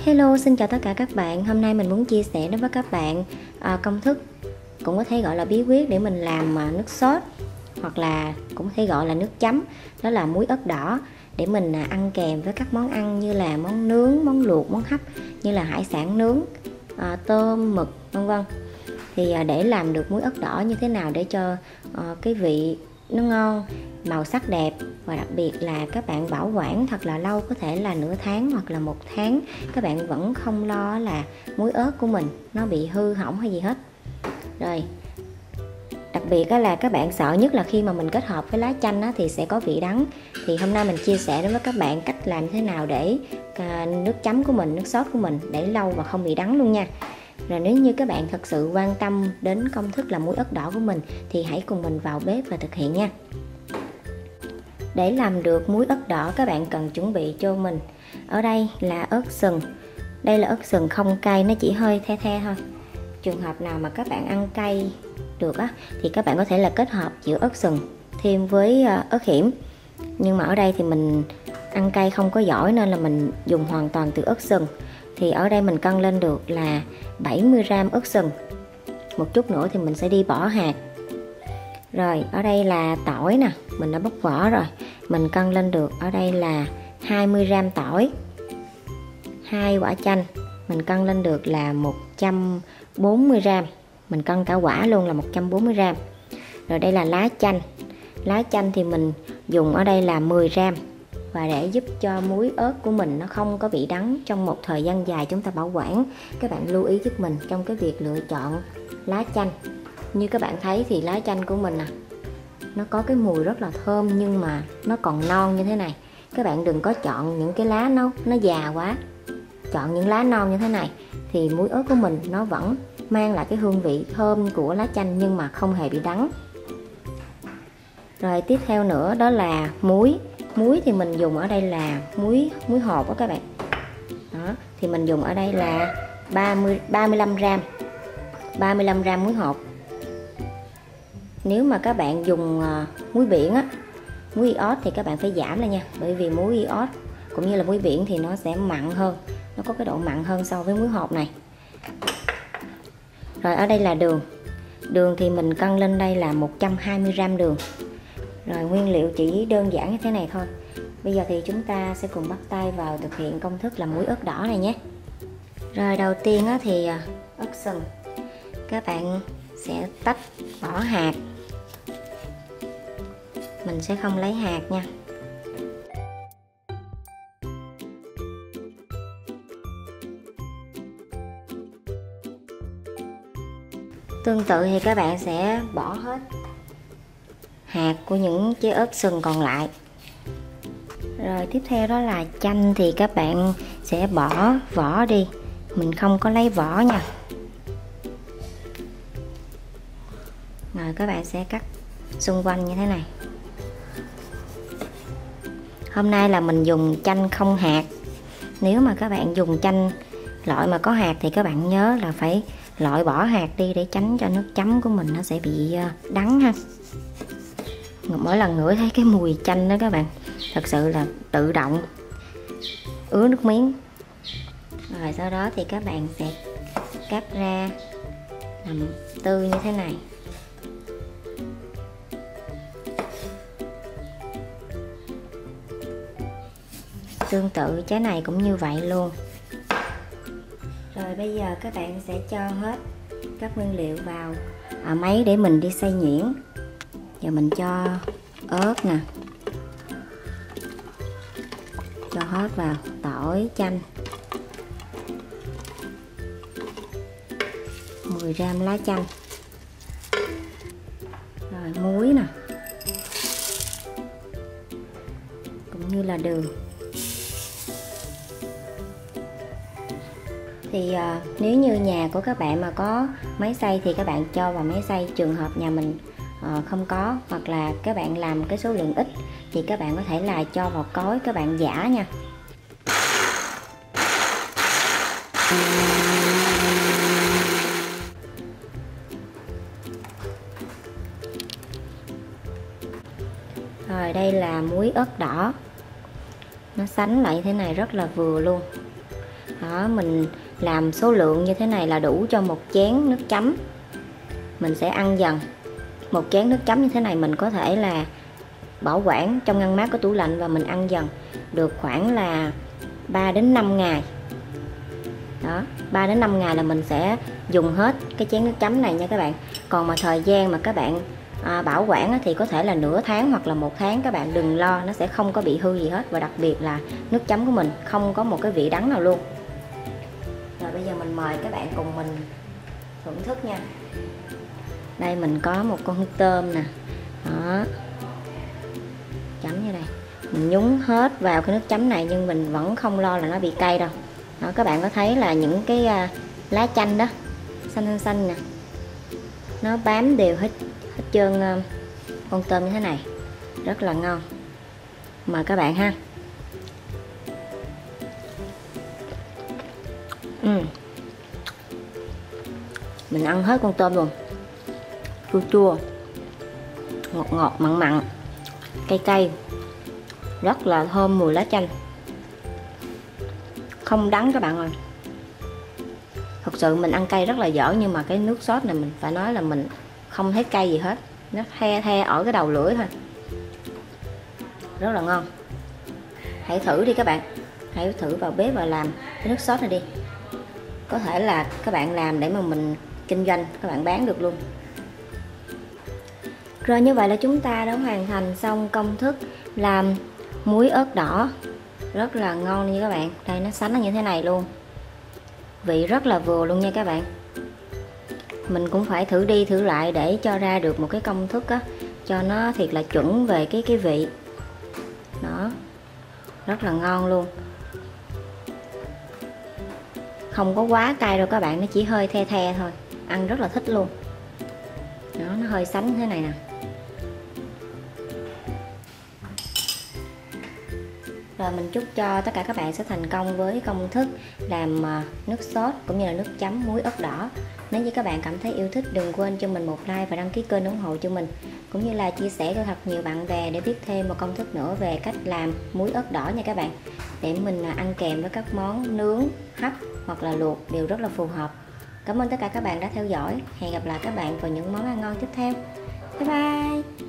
Hello, xin chào tất cả các bạn. Hôm nay mình muốn chia sẻ đến với các bạn công thức, cũng có thể gọi là bí quyết để mình làm nước sốt, hoặc là cũng có thể gọi là nước chấm. Đó là muối ớt đỏ để mình ăn kèm với các món ăn như là món nướng, món luộc, món hấp, như là hải sản nướng, tôm, mực, vân vân. Thì để làm được muối ớt đỏ như thế nào để cho cái vị nó ngon, màu sắc đẹp, và đặc biệt là các bạn bảo quản thật là lâu, có thể là nửa tháng hoặc là 1 tháng, các bạn vẫn không lo là muối ớt của mình nó bị hư hỏng hay gì hết. Rồi đặc biệt là các bạn sợ nhất là khi mà mình kết hợp với lá chanh thì sẽ có vị đắng. Thì hôm nay mình chia sẻ đến với các bạn cách làm thế nào để nước chấm của mình, nước sốt của mình để lâu và không bị đắng luôn nha. Rồi nếu như các bạn thật sự quan tâm đến công thức làm muối ớt đỏ của mình thì hãy cùng mình vào bếp và thực hiện nha. Để làm được muối ớt đỏ, các bạn cần chuẩn bị cho mình ở đây là ớt sừng. Đây là ớt sừng không cay, nó chỉ hơi the the thôi. Trường hợp nào mà các bạn ăn cay được thì các bạn có thể là kết hợp giữa ớt sừng thêm với ớt hiểm. Nhưng mà ở đây thì mình ăn cay không có giỏi nên là mình dùng hoàn toàn từ ớt sừng. Thì ở đây mình cân lên được là 70g ớt sừng. Một chút nữa thì mình sẽ đi bỏ hạt. Rồi ở đây là tỏi nè, mình đã bóc vỏ rồi. Mình cân lên được ở đây là 20g tỏi. 2 quả chanh, mình cân lên được là 140g. Mình cân cả quả luôn là 140g. Rồi đây là lá chanh. Lá chanh thì mình dùng ở đây là 10g. Và để giúp cho muối ớt của mình nó không có bị đắng trong một thời gian dài chúng ta bảo quản, các bạn lưu ý giúp mình trong cái việc lựa chọn lá chanh. Như các bạn thấy thì lá chanh của mình nó có cái mùi rất là thơm, nhưng mà nó còn non như thế này. Các bạn đừng có chọn những cái lá nó già quá. Chọn những lá non như thế này thì muối ớt của mình nó vẫn mang lại cái hương vị thơm của lá chanh nhưng mà không hề bị đắng. Rồi tiếp theo nữa đó là muối. Muối thì mình dùng ở đây là muối hột đó các bạn. Đó, thì mình dùng ở đây là 35g. 35g muối hột. Nếu mà các bạn dùng muối biển muối iốt thì các bạn phải giảm lại nha, bởi vì muối iốt cũng như là muối biển thì nó sẽ mặn hơn, nó có cái độ mặn hơn so với muối hột này. Rồi ở đây là đường. Đường thì mình cân lên đây là 120g đường. Rồi nguyên liệu chỉ đơn giản như thế này thôi. Bây giờ thì chúng ta sẽ cùng bắt tay vào thực hiện công thức làm muối ớt đỏ này nhé. Rồi đầu tiên thì ớt sừng các bạn sẽ tách bỏ hạt. Mình sẽ không lấy hạt nha. Tương tự thì các bạn sẽ bỏ hết hạt của những trái ớt sừng còn lại. Rồi tiếp theo đó là chanh thì các bạn sẽ bỏ vỏ đi. Mình không có lấy vỏ nha. Rồi các bạn sẽ cắt xung quanh như thế này. Hôm nay là mình dùng chanh không hạt. Nếu mà các bạn dùng chanh loại mà có hạt thì các bạn nhớ là phải loại bỏ hạt đi để tránh cho nước chấm của mình nó sẽ bị đắng ha. Mỗi lần ngửi thấy cái mùi chanh đó các bạn, thật sự là tự động ứa nước miếng. Rồi sau đó thì các bạn sẽ cắt ra làm tư như thế này. Tương tự trái này cũng như vậy luôn. Rồi bây giờ các bạn sẽ cho hết các nguyên liệu vào máy để mình đi xay nhuyễn. Giờ mình cho ớt nè, cho hết vào, tỏi, chanh, 10g lá chanh, rồi muối nè, cũng như là đường. Thì nếu như nhà của các bạn mà có máy xay thì các bạn cho vào máy xay. Trường hợp nhà mình không có, hoặc là các bạn làm cái số lượng ít thì các bạn có thể là cho vào cối các bạn giã nha. Rồi đây là muối ớt đỏ, nó sánh lại thế này rất là vừa luôn. Đó, mình làm số lượng như thế này là đủ cho một chén nước chấm. Mình sẽ ăn dần. Một chén nước chấm như thế này mình có thể là bảo quản trong ngăn mát của tủ lạnh và mình ăn dần được khoảng là 3 đến 5 ngày. Đó, 3 đến 5 ngày là mình sẽ dùng hết cái chén nước chấm này nha các bạn. Còn mà thời gian mà các bạn bảo quản thì có thể là nửa tháng hoặc là 1 tháng, các bạn đừng lo, nó sẽ không có bị hư gì hết. Và đặc biệt là nước chấm của mình không có một cái vị đắng nào luôn. Rồi bây giờ mình mời các bạn cùng mình thưởng thức nha. Đây mình có một con tôm nè. Đó, chấm như đây. Mình nhúng hết vào cái nước chấm này nhưng mình vẫn không lo là nó bị cay đâu. Đó, các bạn có thấy là những cái lá chanh đó xanh xanh nè, nó bám đều hết trơn con tôm như thế này, rất là ngon. Mời các bạn ha. Mình ăn hết con tôm luôn, chua chua, ngọt ngọt, mặn mặn, cay cay, rất là thơm mùi lá chanh, không đắng các bạn ơi. Thật sự mình ăn cay rất là dở, nhưng mà cái nước sốt này mình phải nói là mình không thấy cay gì hết, nó the the ở cái đầu lưỡi thôi, rất là ngon. Hãy thử đi các bạn, hãy thử vào bếp và làm cái nước sốt này đi. Có thể là các bạn làm để mà mình kinh doanh, các bạn bán được luôn. Rồi như vậy là chúng ta đã hoàn thành xong công thức làm muối ớt đỏ, rất là ngon nha các bạn. Đây nó sánh như thế này luôn, vị rất là vừa luôn nha các bạn. Mình cũng phải thử đi thử lại để cho ra được một cái công thức á, cho nó thiệt là chuẩn về cái vị. Đó, rất là ngon luôn, không có quá cay đâu các bạn, nó chỉ hơi the the thôi, ăn rất là thích luôn. Đó, nó hơi sánh thế này nè. Rồi mình chúc cho tất cả các bạn sẽ thành công với công thức làm nước sốt cũng như là nước chấm muối ớt đỏ. Nếu như các bạn cảm thấy yêu thích, đừng quên cho mình một like và đăng ký kênh ủng hộ cho mình, cũng như là chia sẻ cho thật nhiều bạn bè để biết thêm một công thức nữa về cách làm muối ớt đỏ nha các bạn, để mình ăn kèm với các món nướng, hấp hoặc là luộc đều rất là phù hợp. Cảm ơn tất cả các bạn đã theo dõi. Hẹn gặp lại các bạn vào những món ăn ngon tiếp theo. Bye bye.